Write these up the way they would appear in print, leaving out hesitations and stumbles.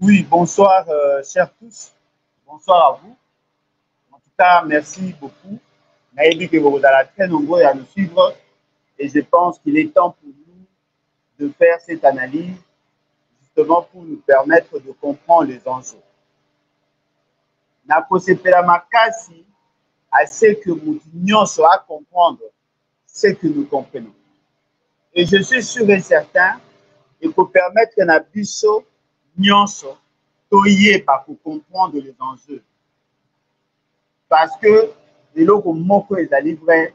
Oui, bonsoir, chers tous. Bonsoir à vous. En tout cas, merci beaucoup. Naïbi que vous êtes très nombreux à nous suivre et je pense qu'il est temps pour nous de faire cette analyse justement pour nous permettre de comprendre les enjeux. Nakosepela makasi à ce que nous nyonso à comprendre ce que nous comprenons. Et je suis sûr et certain qu'il faut permettre que na biso nyonso toye par pour comprendre les enjeux. Parce que de l'autre moko ezali vrai,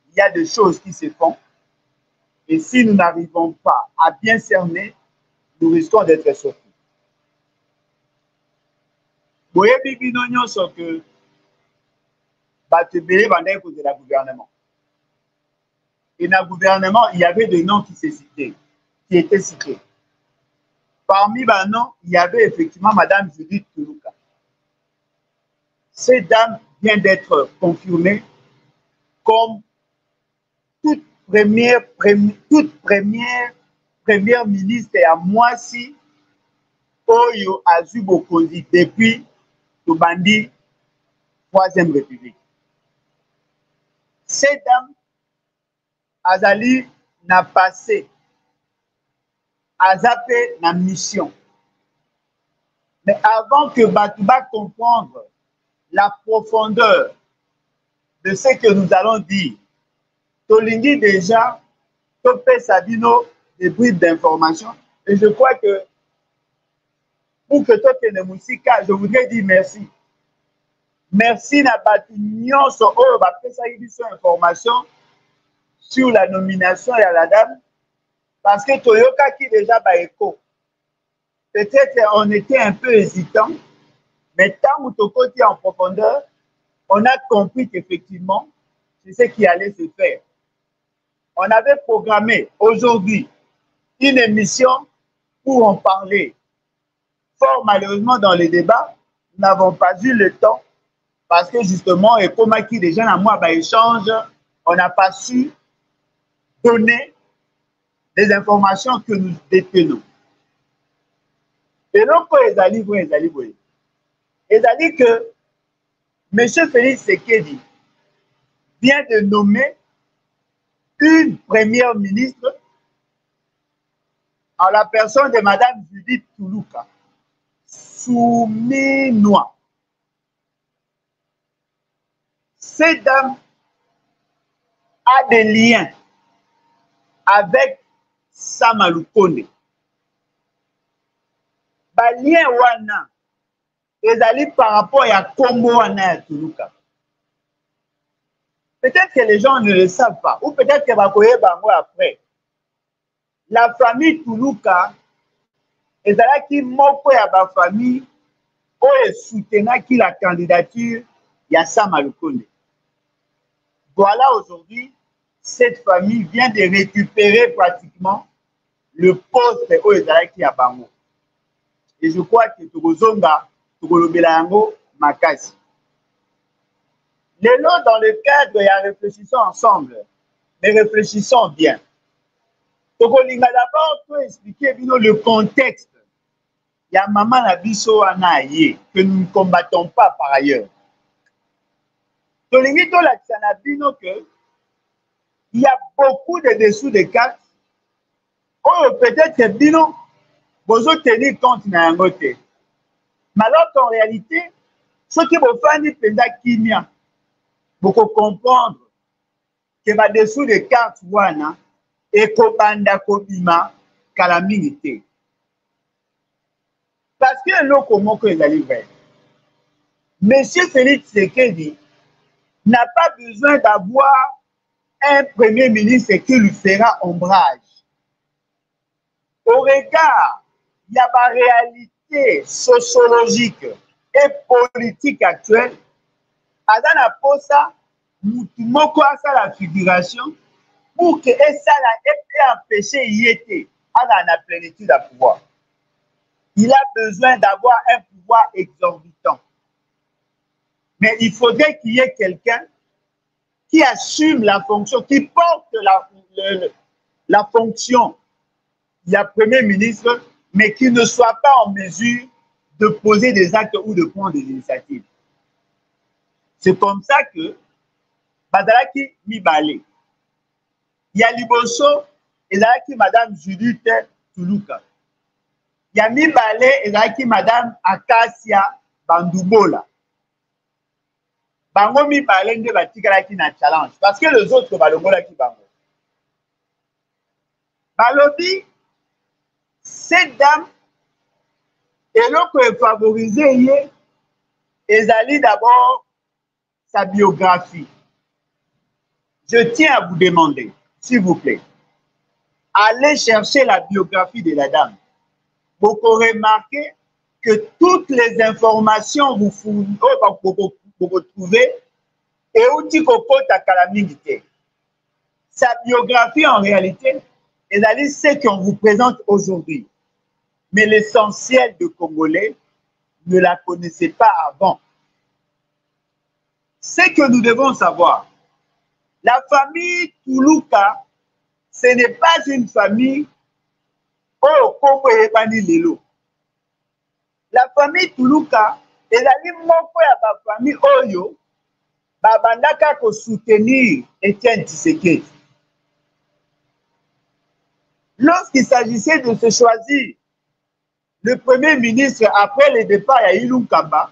il y a des choses qui se font et si nous n'arrivons pas à bien cerner, nous risquons d'être surpris. Boyebi bino nyonso que bato ebele bandaki kozela gouvernement. Et dans le gouvernement, il y avait des noms qui étaient cités. Parmi les noms, il y avait effectivement Madame Judith Tuluka. Cette dame vient d'être confirmée comme toute première ministre à Mwasi Oyo Azu Bokondi depuis Tobandi 3e République. Cette dame Azali n'a passé Azapé na mission. Mais avant que Batouba comprendre la profondeur de ce que nous allons dire, Tolingi déjà, Topé Sabino, des bribes d'informations. Et je crois que pour que Topé ne Moussika, je voudrais dire merci. Merci na Batou Nyonso, oh, Bapé Sabino, information sur la nomination à la dame, parce que Toyoka qui déjà ba écho. Peut-être on était un peu hésitant, mais tant que côté en profondeur, on a compris qu'effectivement, c'est ce qui allait se faire. On avait programmé aujourd'hui une émission pour en parler. Fort malheureusement, dans les débats, nous n'avons pas eu le temps parce que justement, et comme qui déjà dans moi échange, on n'a pas su donner des informations que nous détenons. Et donc, ils allaient que M. Félix Tshisekedi vient de nommer une première ministre en la personne de Mme Judith Tuluka, Souminois. Cette dame a des liens avec Sama Lukonde. Ba lien wana ezali par rapport à Kombo wana Tuluka. Peut-être que les gens ne le savent pas, ou peut-être que bakoye bango après. La famille Tuluka ezalaki moko ya ba famille oyo soutenaki la candidature ya Sama Lukonde. Voilà aujourd'hui, cette famille vient de récupérer pratiquement le poste oyo ezalaki ya bango. Et je crois que Tokozonga, Tokolobela yango makasi. Lelo, dans le cadre, il y a réfléchissons ensemble, mais réfléchissons bien. Tokolinga d'abord pour expliquer le contexte. Il y a maman Nabiso Anaye que nous ne combattons pas par ailleurs. Tolingi to la Tsanabino que il y a beaucoup de dessous de cartes. Oh, peut-être que Bino, vous tenir compte na yangote. Mais alors qu'en réalité, ce qui vous fait penda kimia, beaucoup comprendre que va dessous de cartes wana et kobanda kobima calamité. Parce que l'eau comment que les vrai. Monsieur Félix Tshisekedi n'a pas besoin d'avoir un premier ministre qui lui fera ombrage. Au regard, il y a la réalité sociologique et politique actuelle. Adana Posa, Moutumoko a la figuration pour que ça ait empêché y était à la plénitude à pouvoir. Il a besoin d'avoir un pouvoir exorbitant. Mais il faudrait qu'il y ait quelqu'un qui assume la fonction, qui porte la fonction. Il y a Premier ministre, mais qui ne soit pas en mesure de poser des actes ou de prendre des initiatives. C'est comme ça que bazalaki mibale. Ya liboso ezalaki Madame Judith Tuluka. Ya mibale ezalaki Madame Acacia Bandubola. Bango mibale nde batikalaki na challenge parce que les autres balongolaki bango. Balobi, cette dame eloko efavoriser ye ezali d'abord sa biographie. Je tiens à vous demander, s'il vous plaît, allez chercher la biographie de la dame. Vous remarquez que toutes les informations vous trouvez et outil kokota kalamingite. Sa biographie en réalité, est ce qu'on vous présente aujourd'hui. Mais l'essentiel de Congolais ne la connaissait pas avant. Ce que nous devons savoir, la famille Tuluka, ce n'est pas une famille au Congo et Lelo. La famille Tuluka, ezali moko ya ba famille oyo babandaka ko soutenir Étienne Tshisekedi. Lorsqu'il s'agissait de se choisir le premier ministre après le départ de Ilunga Kamba,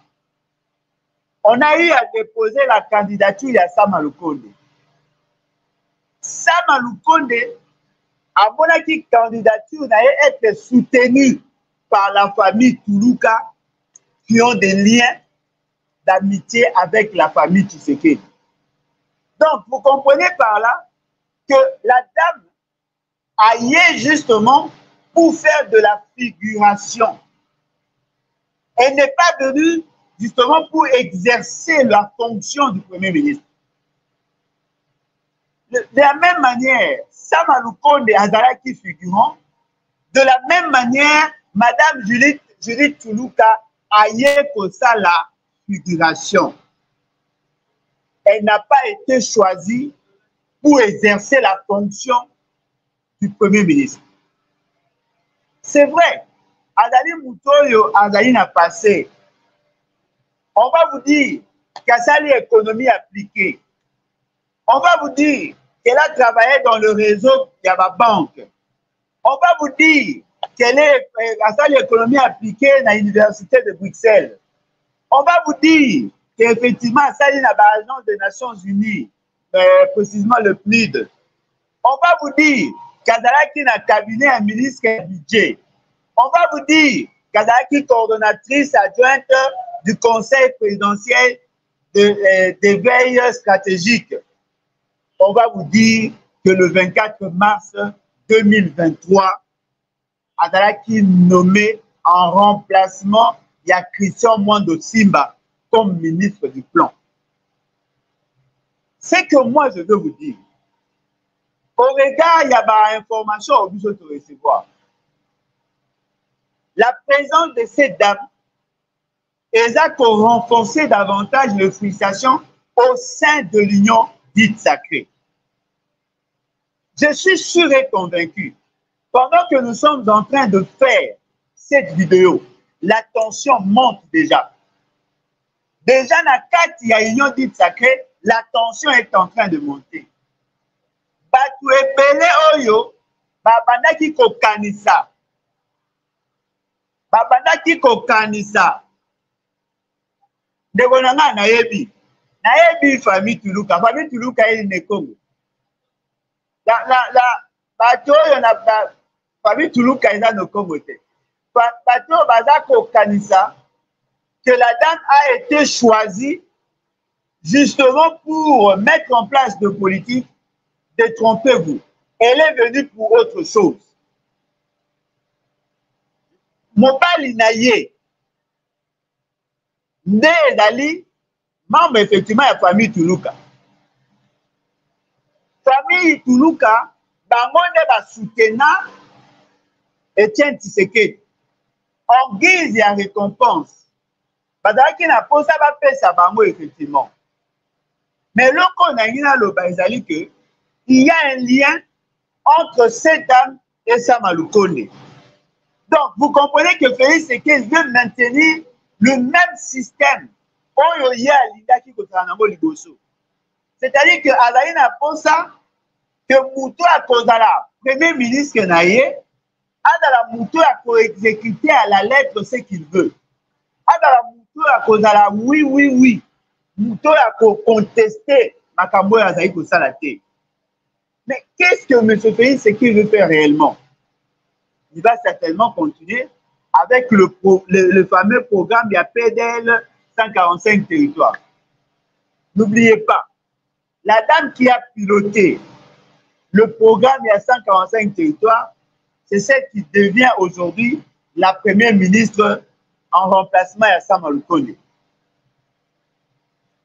on a eu à déposer la candidature de Sama Lukonde. Sama Lukonde a monaki candidature n'a été soutenue par la famille Tuluka qui ont des liens d'amitié avec la famille Tshisekedi. Donc, vous comprenez par là que la dame a y justement pour faire de la figuration. Elle n'est pas venue justement pour exercer la fonction du Premier ministre. De la même manière, Sama Lukonde azalaki figurant. De la même manière, Madame Judith Tuluka a y pour ça la figuration. Elle n'a pas été choisie pour exercer la fonction du Premier ministre. C'est vrai, Azali Mutoyo, Azali n'a passé. On va vous dire qu'elle a l'économie appliquée. On va vous dire qu'elle a travaillé dans le réseau de la banque. On va vous dire qu'elle a l'économie appliquée dans l'université de Bruxelles. On va vous dire qu'effectivement, ça est dans l'agence des Nations Unies, précisément le PNUD. On va vous dire qu'Azalaki n'a cabinet un ministre budget. On va vous dire qu'Azalaki coordonnatrice adjointe du Conseil présidentiel d'éveil stratégique. On va vous dire que le 24 mars 2023, Azalaki nommé en remplacement de Christian Mwando Simba comme ministre du Plan. C'est que moi je veux vous dire, au regard, il y a des informations au besoin de recevoir. La présence de cette dame a renforcé davantage les frustrations au sein de l'union dite sacrée. Je suis sûr et convaincu, pendant que nous sommes en train de faire cette vidéo, la tension monte déjà. Déjà, dans la union dite sacrée, la tension est en train de monter. Batu ebele oyo babandaki kokanisa ndeko na nga nayebi famille Tuluka eli ne Congo la bato oyo na famille Tuluka eza no Congo te bato baza kokanisa que la dame a été choisie justement pour mettre en place de politique. Détrompez-vous. Elle est venue pour autre chose. Mobali Naye, Nde Ezali, membre effectivement de la famille Tuluka. Famille Tuluka, bangonde ba soutenant Étienne Tshisekedi. En guise de récompense, bazalaki na posa ba pesa bango effectivement. Mais loko na ngina loba ezali que il y a un lien entre cette dame et Sama Lukonde. Donc, vous comprenez que Félix Tshisekedi veut maintenir le même système. C'est-à-dire que Alain pense que Moutou a Kozala, premier ministre Naye, Adala Moutou a co-exécuté à la lettre ce qu'il veut. Adala Moutou a Kozala, oui, oui, oui. Moutou a contesté Makambo et Azaï Kosalate. Mais qu'est-ce que M. Félix Tshisekedi veut faire réellement? Il va certainement continuer avec le fameux programme, il y a PDL 145 territoires. N'oubliez pas, la dame qui a piloté le programme, il y a 145 territoires, c'est celle qui devient aujourd'hui la première ministre en remplacement à Samuel Kone.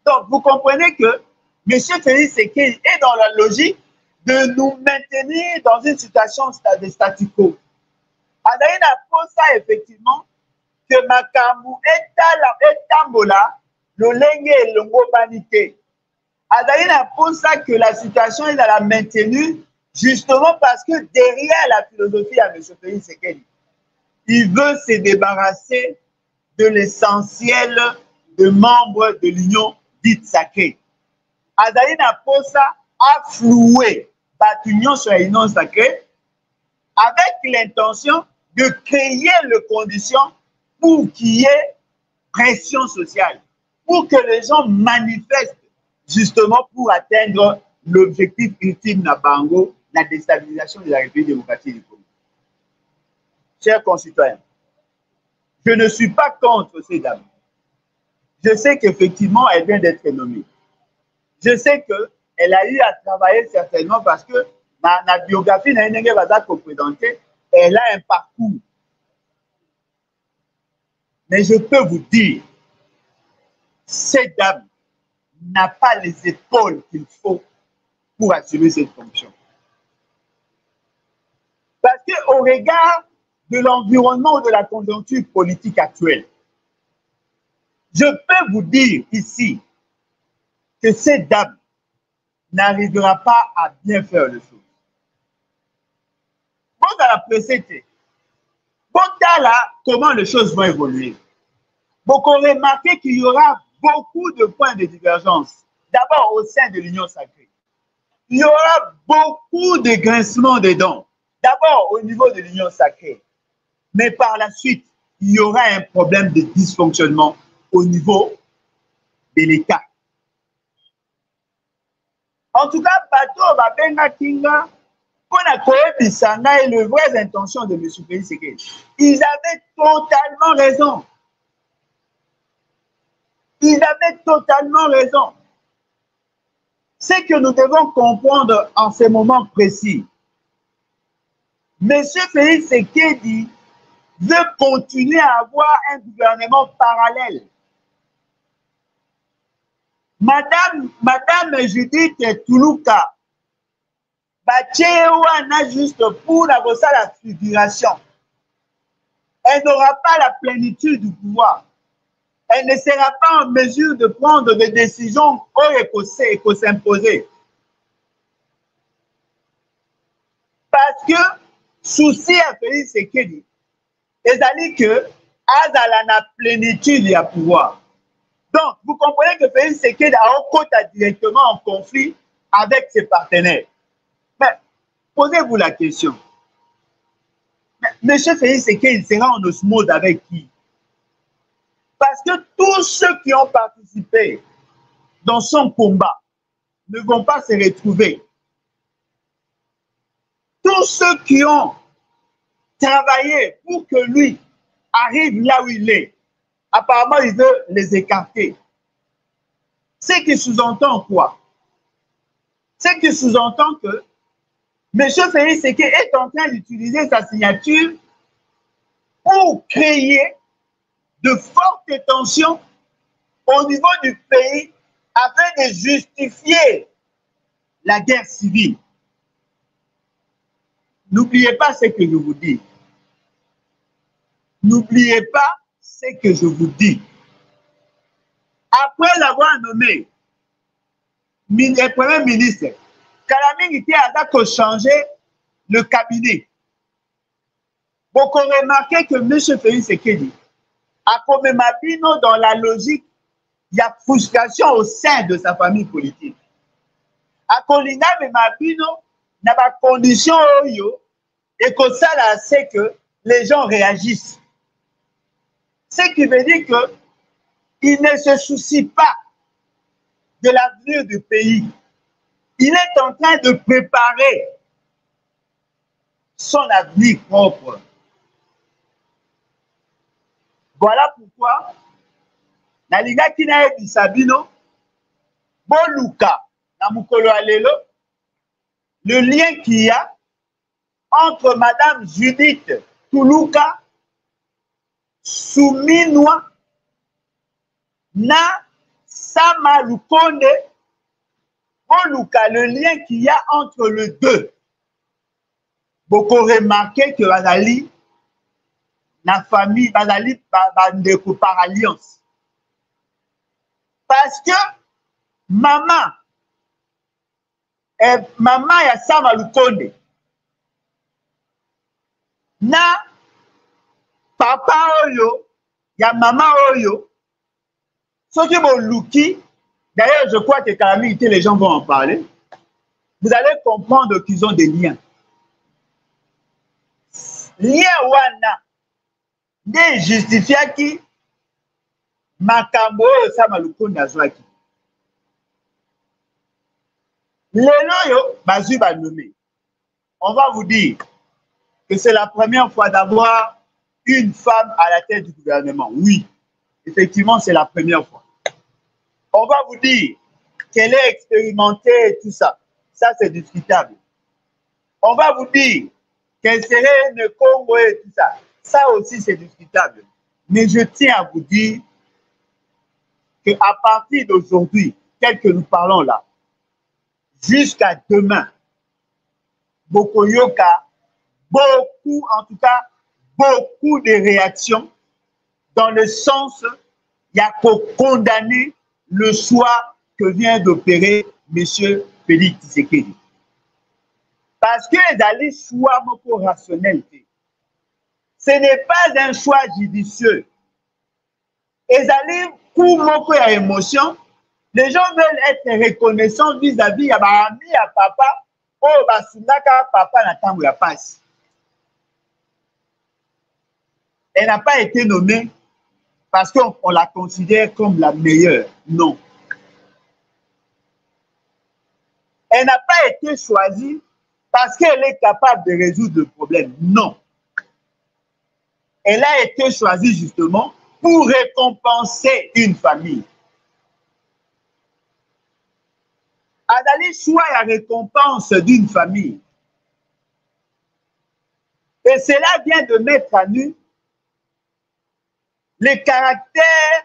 Donc, vous comprenez que M. Félix Tshisekedi est dans la logique de nous maintenir dans une situation de statu quo. Adaïna pense ça effectivement que Makamu est tambola, le lenge et le ngobanité. Adaïna pense ça que la situation est dans la maintenue justement parce que derrière la philosophie à M. Félix Tshisekedi, il veut se débarrasser de l'essentiel de membres de l'union dite sacrée. Adaïna pense ça à flouer l'union sur l'union sacrée avec l'intention de créer les conditions pour qu'il y ait pression sociale, pour que les gens manifestent justement pour atteindre l'objectif ultime de Bango, la déstabilisation de la République démocratique du Congo. Chers concitoyens, je ne suis pas contre ces dames. Je sais qu'effectivement, elle vient d'être nommée. Je sais qu'elle a eu à travailler certainement parce que la biographie n'a pas présentée. Elle a un parcours. Mais je peux vous dire, cette dame n'a pas les épaules qu'il faut pour assumer cette fonction. Parce qu'au regard de l'environnement ou de la conjoncture politique actuelle, je peux vous dire ici que cette dame n'arrivera pas à bien faire les choses. Bon, dans la précédente, bon, là, comment les choses vont évoluer. Donc, on remarque qu'il y aura beaucoup de points de divergence. D'abord, au sein de l'Union sacrée. Il y aura beaucoup de grincements des dents. D'abord, au niveau de l'Union sacrée. Mais par la suite, il y aura un problème de dysfonctionnement au niveau de l'État. En tout cas, Pato Babenga Kinga, pour la Koé-Bissanga et les vraies intentions de M. Félix Tshisekedi, ils avaient totalement raison. Ils avaient totalement raison. C'est que nous devons comprendre en ces moments précis. M. Félix Tshisekedi veut continuer à avoir un gouvernement parallèle. Madame Judith Toulouka, Batchewana juste pour la figuration. Elle n'aura pas la plénitude du pouvoir. Elle ne sera pas en mesure de prendre des décisions écossaises et s'imposer. Parce que, souci à Félix Tshisekedi, c'est-à-dire que Azala na plénitude il y a pouvoir. Donc, vous comprenez que Félix Tshisekedi a directement en conflit avec ses partenaires. Mais, posez-vous la question. Mais, M. Félix Tshisekedi sera en osmose avec qui? Parce que tous ceux qui ont participé dans son combat ne vont pas se retrouver. Tous ceux qui ont travaillé pour que lui arrive là où il est, apparemment, il veut les écarter. Ce qui sous-entend quoi? Ce qui sous-entend que M. Félix Tshisekedi est en train d'utiliser sa signature pour créer de fortes tensions au niveau du pays afin de justifier la guerre civile. N'oubliez pas ce que je vous dis. N'oubliez pas ce que je vous dis. Après l'avoir nommé le Premier ministre, Kalamin était à changer le cabinet. Beaucoup remarqué que M. Félix Tshisekedi a comme Mabino dans la logique, il y a frustration au sein de sa famille politique. A Kolinga Mabino n'a pas condition et que ça là, c'est que les gens réagissent. Ce qui veut dire qu'il ne se soucie pas de l'avenir du pays. Il est en train de préparer son avenir propre. Voilà pourquoi, Nalinga Kinae Bisabino, Boluka, Namukolo Alelo, le lien qu'il y a entre Madame Judith Tuluka, Souminwa, na Sama Lukonde, Boluka, le lien qu'il y a entre les deux. Beaucoup remarqué que Bazali, la famille, Bazali, Bandeko par alliance. Parce que maman ya Sama Lukonde, na papa oyo, ya maman oyo, ceux qui vont luki, d'ailleurs je crois que calamité, les gens vont en parler, vous allez comprendre qu'ils ont des liens. Lien wana, ne justifiaki makambo oyo Sama Lukonde azwaki. Lelo yo, bazui ba nommé. On va vous dire que c'est la première fois d'avoir une femme à la tête du gouvernement. Oui, effectivement, c'est la première fois. On va vous dire qu'elle est expérimentée et tout ça. Ça, c'est discutable. On va vous dire qu'elle serait une Congo et tout ça. Ça aussi, c'est discutable. Mais je tiens à vous dire qu'à partir d'aujourd'hui, tel que nous parlons là, jusqu'à demain, Bokoyoka, beaucoup, en tout cas, beaucoup de réactions dans le sens, il y a qu'à condamner le choix que vient d'opérer M. Félix Tshisekedi. Parce que les alliés choix moko rationalité. Ce n'est pas un choix judicieux. Les alliés coup moko ya émotion, les gens veulent être reconnaissants vis-à-vis ya ba ami ya papa, oh basundaka papa na tango ya passe. Elle n'a pas été nommée parce qu'on la considère comme la meilleure. Non. Elle n'a pas été choisie parce qu'elle est capable de résoudre le problème. Non. Elle a été choisie justement pour récompenser une famille. Adali choix la récompense d'une famille. Et cela vient de mettre à nu les caractères,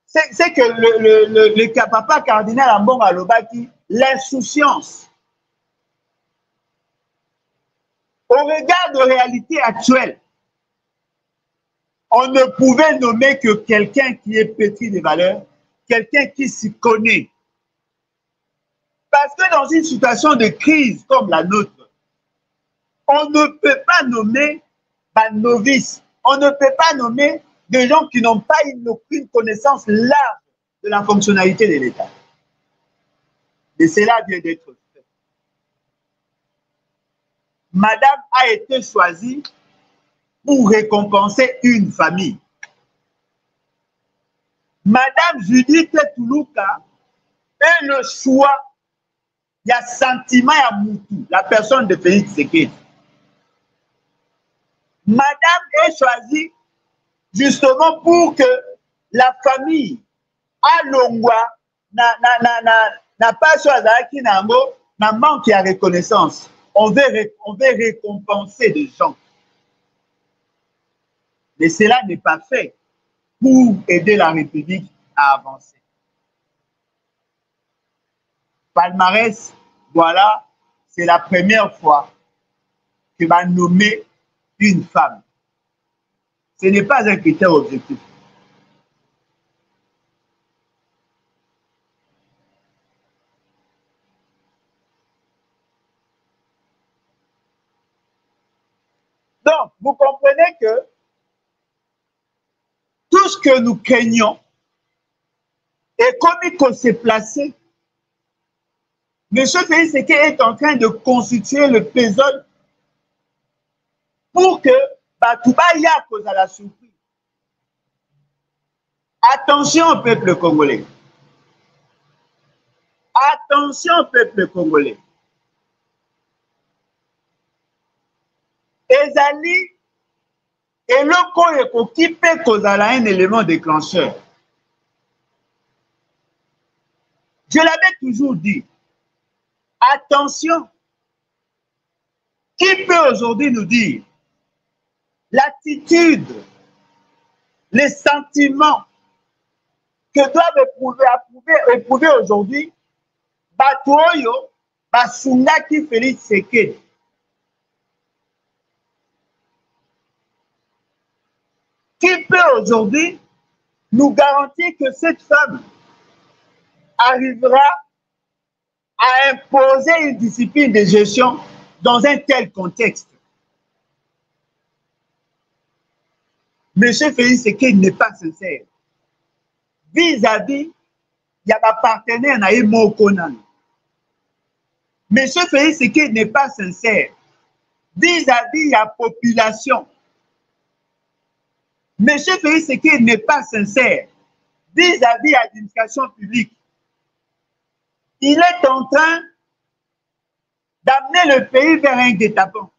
c'est que le papa cardinal Ambongo Alobaki, l'insouciance. Au regard de la réalité actuelle, on ne pouvait nommer que quelqu'un qui est pétri de valeurs, quelqu'un qui s'y connaît. Parce que dans une situation de crise comme la nôtre, on ne peut pas nommer un novice, on ne peut pas nommer des gens qui n'ont pas aucune connaissance large de la fonctionnalité de l'État. Et cela vient d'être fait. Madame a été choisie pour récompenser une famille. Madame Judith Tuluka est le choix, il y a sentiment à Moutou, la personne de Félix Tshisekedi. Madame est choisie justement pour que la famille à Longwa n'a pas choisi qui n'a manque de reconnaissance. On veut récompenser des gens. Mais cela n'est pas fait pour aider la République à avancer. Palmarès, voilà, c'est la première fois que va nommer une femme. Ce n'est pas un critère objectif. Donc, vous comprenez que nous craignons et comme il s'est placé, M. Félix Tshisekedi est en train de constituer le pésol pour que Batouba Yakos à la surprise. Attention, peuple congolais. Attention, peuple congolais. Ezali eloko ekoki mpe kozala un élément déclencheur. Je l'avais toujours dit. Attention. Qui peut aujourd'hui nous dire l'attitude, les sentiments que doivent éprouver aujourd'hui Batoyo, Basungaki Félix Tshisekedi. Qui peut aujourd'hui nous garantir que cette femme arrivera à imposer une discipline de gestion dans un tel contexte? Monsieur Félix Tshisekedi n'est pas sincère. Vis-à-vis, il y a un partenaire na Moko Nano. Monsieur Félix Tshisekedi n'est pas sincère. Vis-à-vis, il y a la population. Monsieur Félix Tshisekedi n'est pas sincère. Vis-à-vis l'administration publique. Il est en train d'amener le pays vers un guet-apens.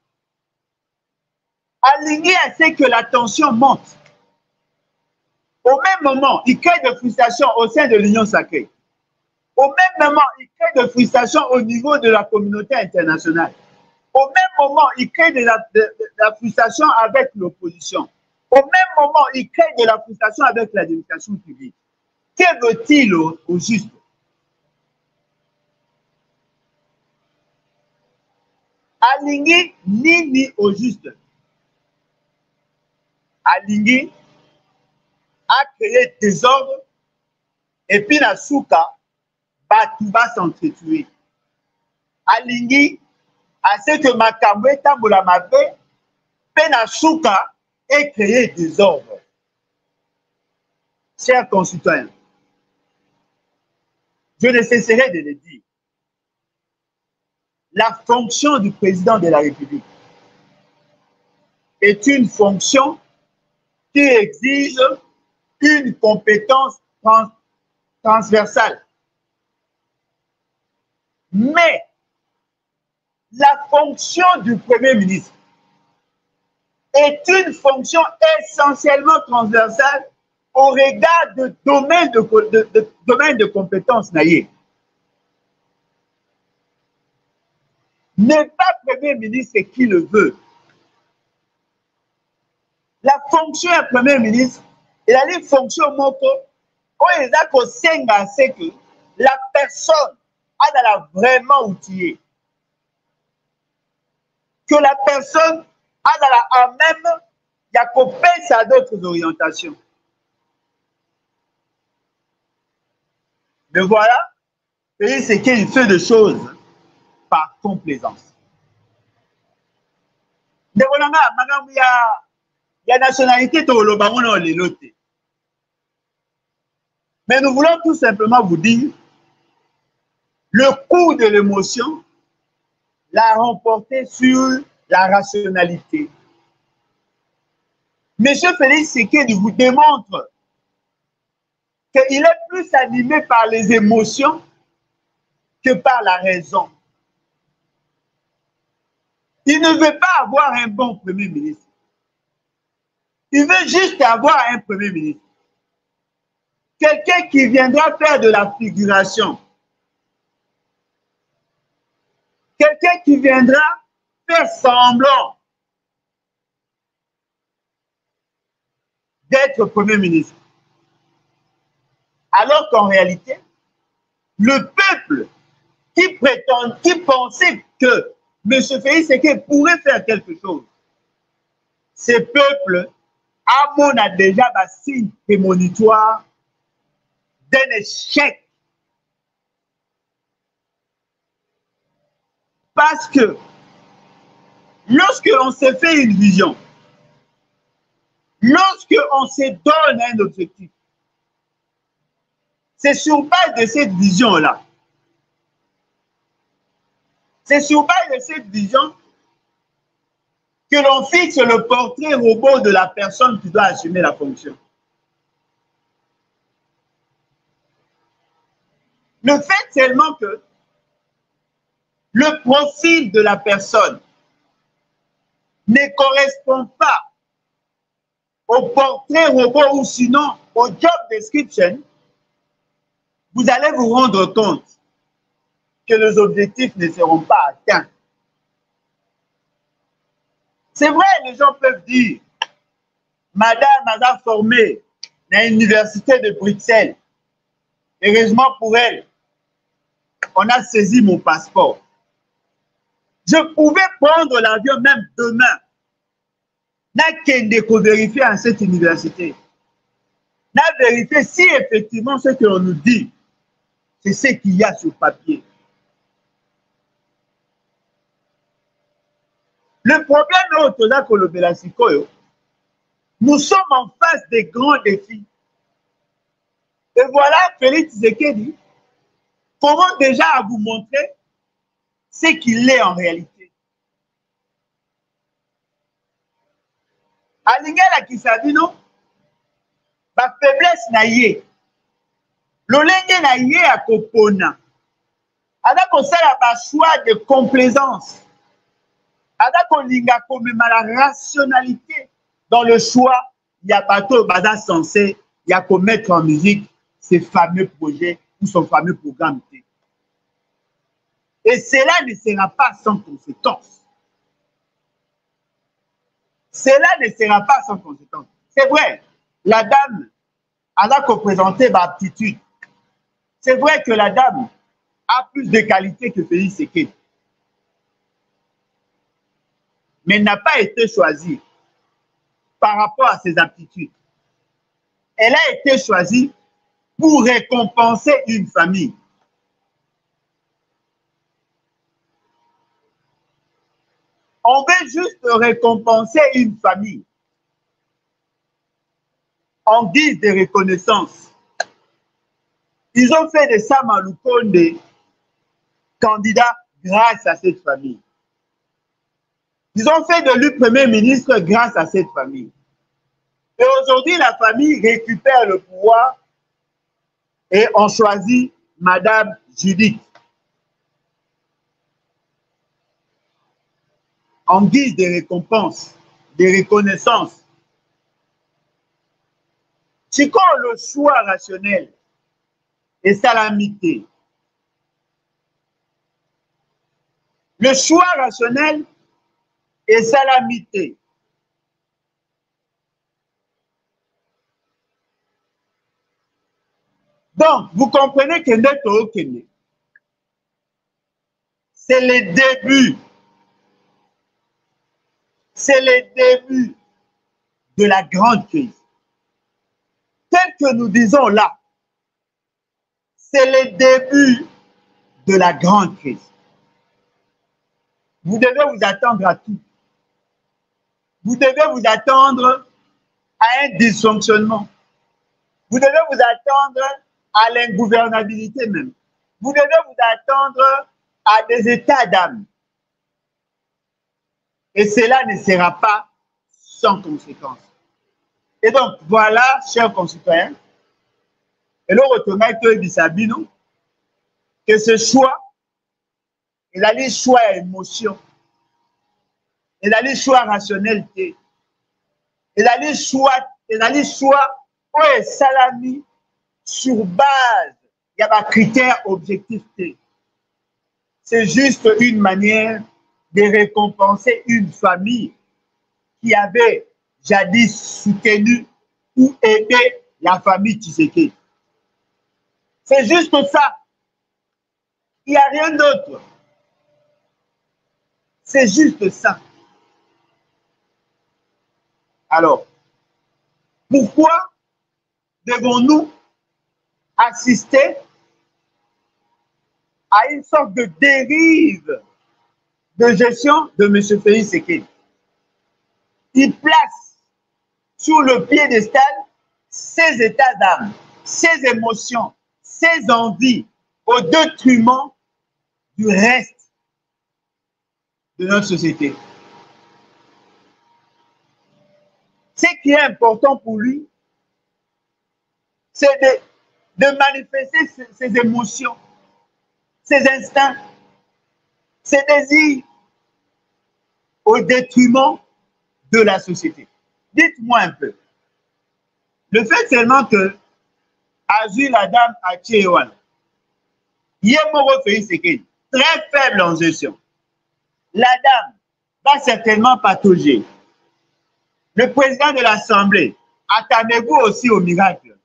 Aligné à ce que la tension monte. Au même moment, il crée de frustration au sein de l'Union sacrée. Au même moment, il crée de frustration au niveau de la communauté internationale. Au même moment, il crée de la frustration avec l'opposition. Au même moment, il crée de la frustration avec l'administration publique. Que veut-il au juste? Aligné ni au juste. Aligné a créé des ordres et puis la souka tout va s'entretuer. Aligné à ce que Makamwe Tambola Mabe Pena souka et créer des ordres. Chers concitoyens, je ne cesserai de le dire. La fonction du président de la République est une fonction qui exige une compétence transversale. Mais la fonction du Premier ministre est une fonction essentiellement transversale au regard de domaine de compétences naïe. N'est pas Premier ministre qui le veut. La fonction du Premier ministre, il a une fonction moko, où il a qu'au senga, c'est que la personne a vraiment outillé. Que la personne a même, il y a qu'au penser à d'autres orientations. Mais voilà, c'est qu'il fait des choses par complaisance. Il y a nationalité de mais nous voulons tout simplement vous dire le coup de l'émotion l'a remporté sur la rationalité. Monsieur Félix Tshisekedi vous démontre qu'il est plus animé par les émotions que par la raison. Il ne veut pas avoir un bon Premier ministre. Il veut juste avoir un Premier ministre. Quelqu'un qui viendra faire de la figuration. Quelqu'un qui viendra faire semblant d'être Premier ministre. Alors qu'en réalité, le peuple qui pensait que M. Félix Tshisekedi pourrait faire quelque chose, ce peuple a déjà un signe prémonitoire d'un échec. Parce que lorsque l'on se fait une vision, lorsque lorsqu'on se donne un objectif, c'est sur base de cette vision-là. C'est sur base de cette vision que l'on fixe le portrait robot de la personne qui doit assumer la fonction. Le fait seulement que le profil de la personne ne correspond pas au portrait robot ou sinon au job description, vous allez vous rendre compte que les objectifs ne seront pas atteints. C'est vrai, les gens peuvent dire, madame a formé à l'université de Bruxelles. Heureusement pour elle, on a saisi mon passeport. Je pouvais prendre l'avion même demain. N'a qu'à vérifier à cette université. N'a vérifié si effectivement ce que l'on nous dit, c'est ce qu'il y a sur papier. Le problème est nous sommes en face des grands défis. Et voilà, Félix Tshisekedi commence déjà à vous montrer ce qu'il est en réalité. À l'ingala Kisabino, la faiblesse na ye, l'olenge na ye à kopona, avec un choix de complaisance, avec la rationalité dans le choix, il y a pas tout bazar censé, il y a qu'à mettre en musique ces fameux projets ou son fameux programme. Et cela ne sera pas sans conséquence. Cela ne sera pas sans conséquence. C'est vrai, la dame a représenté ma aptitude. C'est vrai que la dame a plus de qualité que Félix Tshisekedi. Mais n'a pas été choisie par rapport à ses aptitudes. Elle a été choisie pour récompenser une famille. On veut juste récompenser une famille en guise de reconnaissance. Ils ont fait de Sama Lukonde candidat grâce à cette famille. Ils ont fait de lui Premier ministre grâce à cette famille. Et aujourd'hui, la famille récupère le pouvoir et on choisit Madame Judith en guise de récompense, de reconnaissance. C'est quand le choix rationnel et salamité. Le choix rationnel et salamité. Donc, vous comprenez que Neto Kene, c'est le début. C'est le début de la grande crise. Tel que nous disons là, c'est le début de la grande crise. Vous devez vous attendre à tout. Vous devez vous attendre à un dysfonctionnement. Vous devez vous attendre à l'ingouvernabilité même. Vous devez vous attendre à des états d'âme. Et cela ne sera pas sans conséquence. Et donc, voilà, chers concitoyens, et le retour que Bisabino, que ce choix, il a les choix à émotion, il a les choix à rationalité, il a les choix où salami sur base, il y a des critères objectifs. C'est juste une manière de récompenser une famille qui avait jadis soutenu ou aidé la famille Tshisekedi. C'est juste ça. Il n'y a rien d'autre. C'est juste ça. Alors, pourquoi devons-nous assister à une sorte de dérive de gestion de M. Félix Tshisekedi? Il place sur le piédestal ses états d'âme, ses émotions, ses envies, au détriment du reste de notre société. Ce qui est important pour lui, c'est de manifester ses émotions, ses instincts, ses désirs au détriment de la société. Dites-moi un peu. Le fait seulement que Azul la dame à Tchéouan, Yemoro Félix Sekedi, très faible en gestion. La dame va certainement patauger. Le président de l'Assemblée, attendez-vous aussi au miracle.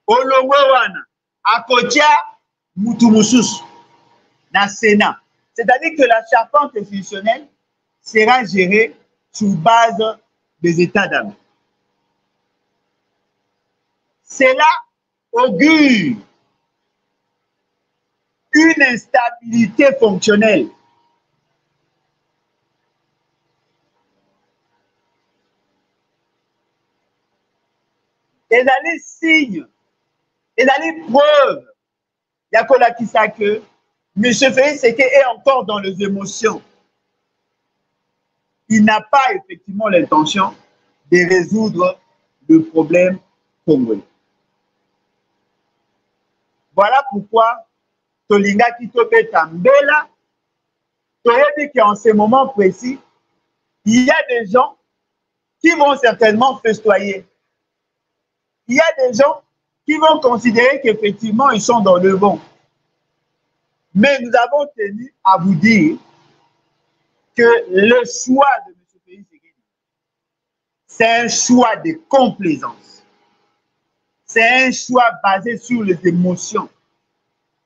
Olongowana, Akotia, Moutoumousous, dans le Sénat. C'est-à-dire que la charpente constitutionnelle sera gérée sur base des états d'âme. Cela augure une instabilité fonctionnelle. Et d'aller signe, et d'aller preuve, il y a que M. Félix Sekedi est encore dans les émotions. Il n'a pas effectivement l'intention de résoudre le problème congolais. Voilà pourquoi Tolinga Kitobe Tambela, dit qu'en ce moment précis, il y a des gens qui vont certainement festoyer. Il y a des gens qui vont considérer qu'effectivement, ils sont dans le bon. Mais nous avons tenu à vous dire que le choix de M. Félix Sekedi, c'est un choix de complaisance. C'est un choix basé sur les émotions.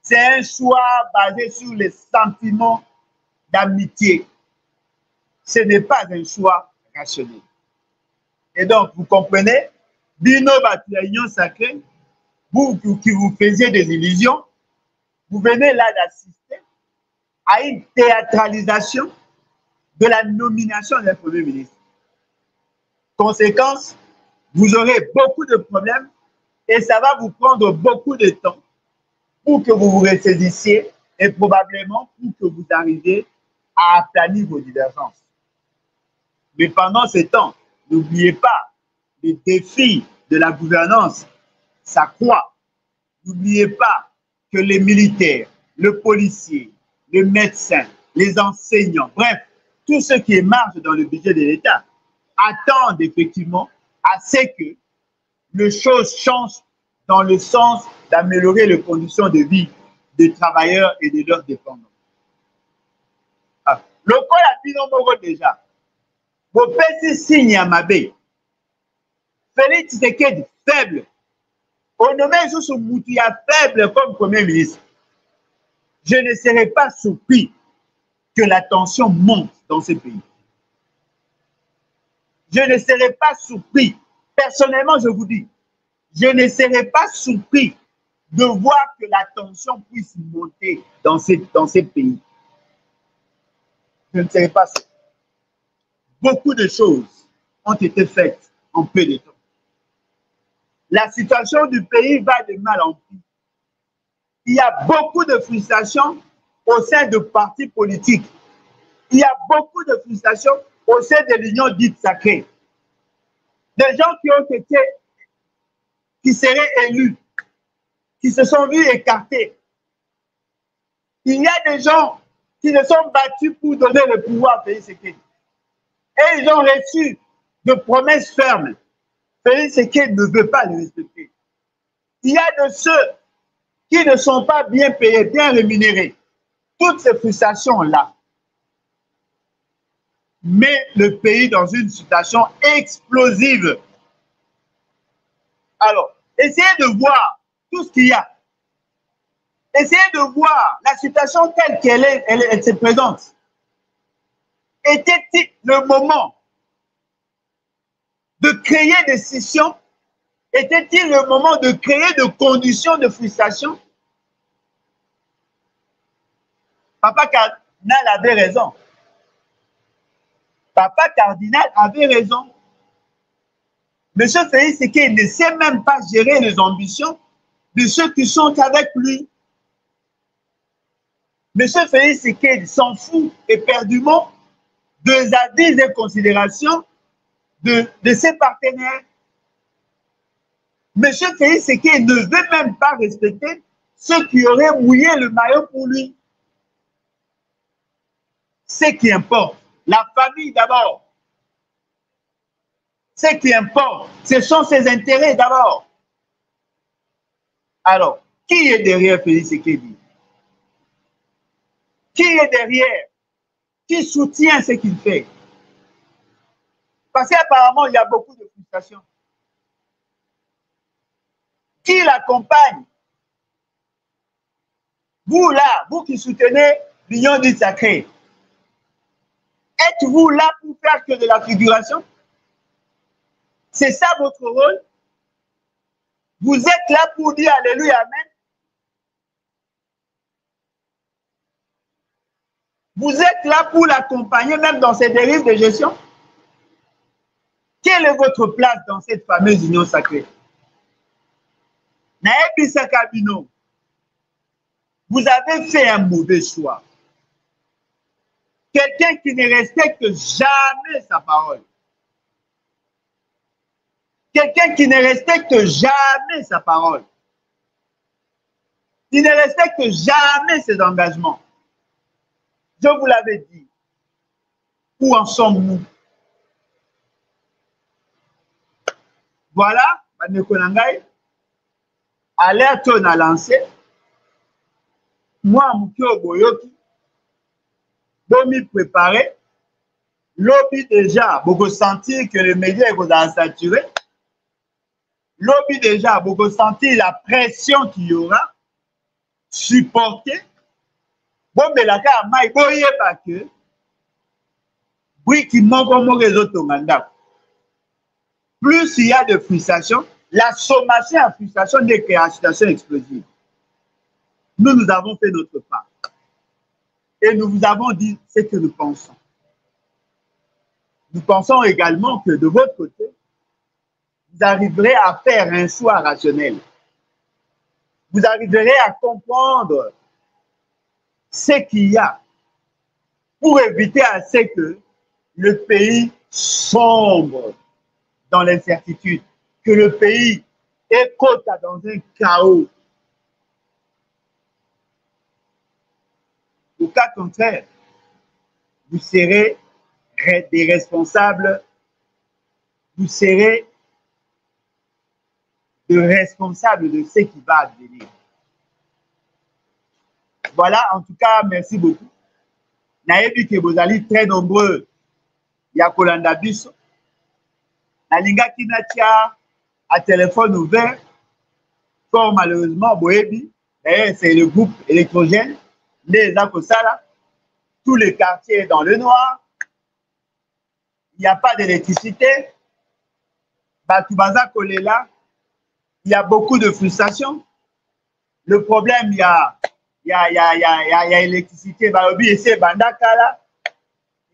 C'est un choix basé sur les sentiments d'amitié. Ce n'est pas un choix rationnel. Et donc, vous comprenez, Bino Batuayon Sacré, vous qui vous faisiez des illusions, vous venez là d'assister à une théâtralisation de la nomination d'un Premier ministre. Conséquence, vous aurez beaucoup de problèmes et ça va vous prendre beaucoup de temps pour que vous vous ressaisissiez et probablement pour que vous arriviez à aplanir vos divergences. Mais pendant ce temps, n'oubliez pas, les défis de la gouvernance s'accroît. N'oubliez pas que les militaires, le policier, le médecin, les enseignants, bref, tous ceux qui marchent dans le budget de l'État attendent effectivement à ce que les choses changent dans le sens d'améliorer les conditions de vie des travailleurs et de leurs dépendants. Le col a binomoro déjà. Vos petits signes à Mabé. Félix Sekedi, faible. On nomme Joussou Moutia faible comme Premier ministre. Je ne serai pas surpris que la tension monte dans ce pays. Je ne serai pas surpris. Personnellement, je vous dis, je ne serai pas surpris de voir que la tension puisse monter dans ces pays. Je ne serai pas surpris. Beaucoup de choses ont été faites en peu de temps. La situation du pays va de mal en pis. Il y a beaucoup de frustration au sein de partis politiques. Il y a beaucoup de frustration au sein de l'union dite sacrée. Des gens qui seraient élus, qui se sont vus écartés. Il y a des gens qui se sont battus pour donner le pouvoir à Félix Sekedi. Et ils ont reçu de promesses fermes. Félix Sekedi ne veut pas les respecter. Il y a de ceux qui ne sont pas bien payés, bien rémunérés. Toutes ces frustrations-là mettent le pays dans une situation explosive. Alors, essayez de voir tout ce qu'il y a. Essayez de voir la situation telle qu'elle est, elle se présente. Était-il le moment de créer des scissions? Était-il le moment de créer des conditions de frustration? Papa Cardinal avait raison. Papa Cardinal avait raison. M. Félix Tshisekedi ne sait même pas gérer les ambitions de ceux qui sont avec lui. M. Félix Tshisekedi s'en fout éperdument des avis et considérations de ses partenaires. M. Félix Tshisekedi ne veut même pas respecter ceux qui auraient mouillé le maillot pour lui. Ce qui importe, la famille d'abord. Ce qui importe, ce sont ses intérêts d'abord. Alors, qui est derrière Félix Tshisekedi? Qui est derrière? Qui soutient ce qu'il fait? Parce qu'apparemment, il y a beaucoup de frustration. Qui l'accompagne? Vous là, vous qui soutenez l'Union du Sacré, êtes-vous là pour faire que de la figuration? C'est ça votre rôle? Vous êtes là pour dire Alléluia, Amen? Vous êtes là pour l'accompagner même dans ses dérives de gestion? Quelle est votre place dans cette fameuse union sacrée? Naebi Sakabino, vous avez fait un mauvais choix. Quelqu'un qui ne respecte jamais sa parole. Quelqu'un qui ne respecte jamais sa parole. Qui ne respecte jamais ses engagements. Je vous l'avais dit. Où en sommes-nous? Voilà, Banekonangai, alerte on a lancé. Moi, Moukio Boyoki, Bomi préparé. Lobby déjà, vous sentir que les médias vont saturer. Lobby déjà, vous sentir la pression qu'il y aura. Supporter. Bon, mais la cas, il n'y a pas que. Oui, qui manque au réseau de mandat. Plus il y a de frustration, la sommation à frustration n'est qu'une situation explosive. Nous avons fait notre part. Et nous vous avons dit ce que nous pensons. Nous pensons également que de votre côté, vous arriverez à faire un choix rationnel. Vous arriverez à comprendre ce qu'il y a pour éviter à ce que le pays sombre dans l'incertitude, que le pays écoute dans un chaos. Au cas contraire, vous serez des responsables, vous serez des responsables de ce qui va advenir. Voilà, en tout cas, merci beaucoup. Naebi que vous allez très nombreux, ya kolanda biso. Nalinga kinatia à téléphone ouvert, fort malheureusement, boebi. D'ailleurs, c'est le groupe électrogène, les Akosala, tous les quartiers dans le noir. Il n'y a pas d'électricité. Batubaza Kolela, il y a beaucoup de frustration. Le problème, il y a l'électricité. Baobi et c'est Bandakala.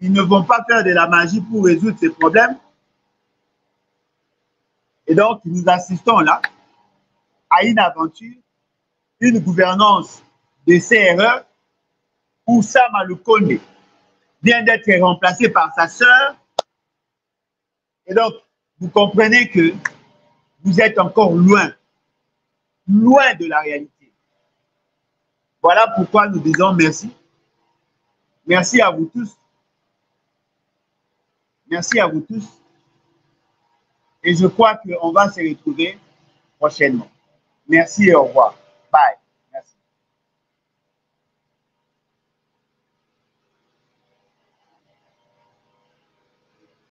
Ils ne vont pas faire de la magie pour résoudre ces problèmes. Et donc, nous assistons là à une aventure, une gouvernance de CRE où Sam Alukonde vient d'être remplacé par sa sœur. Et donc, vous comprenez que vous êtes encore loin de la réalité. Voilà pourquoi nous disons merci. Merci à vous tous. Merci à vous tous. Et je crois qu'on va se retrouver prochainement. Merci et au revoir. Bye.